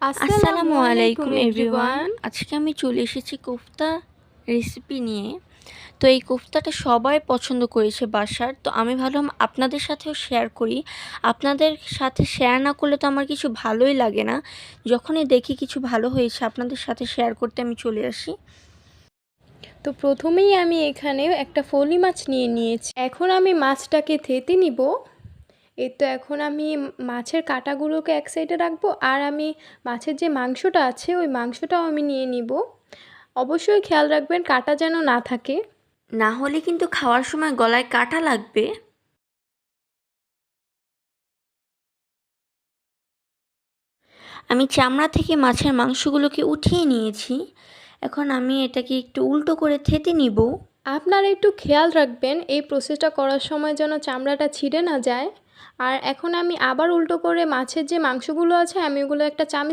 আসসালামু আলাইকুম everyone. Everyone. আজকে আমি চলে এসেছি কোফতা রেসিপি নিয়ে। তো এই কোফতাটা সবাই পছন্দ করেছে বাসার। তো আমি ভাবলাম আপনাদের সাথেও শেয়ার করি। আপনাদের সাথে শেয়ার না করলে তো আমার কিছু ভালোই লাগে না। যখনই দেখি কিছু ভালো হয়েছে আপনাদের সাথে শেয়ার করতে আমি চলে আসি। তো প্রথমেই আমি এখানে একটা ফলি মাছ নিয়ে নিয়েছি। এখন আমি মাছটাকে থেতে নিব। এই তো এখন আমি মাছের কাঁটাগুলোকে এক সাইডে রাখবো, আর আমি মাছের যে মাংসটা আছে ওই মাংসটাও আমি নিয়ে নিব। অবশ্যই খেয়াল রাখবেন কাঁটা যেন না থাকে। না হলে কিন্তু খাওয়ার সময় গলায় কাটা লাগবে। আমি চামড়া থেকে মাছের মাংসগুলোকে উঠিয়ে নিয়েছি। এখন আমি এটাকে একটু উল্টো করে থেতে নিব। আপনারা একটু খেয়াল রাখবেন এই প্রসেসটা করার সময় যেন চামড়াটা ছিঁড়ে না যায়। আর এখন আমি আবার উল্টো করে মাছের যে মাংসগুলো আছে আমি ওগুলো একটা চামচ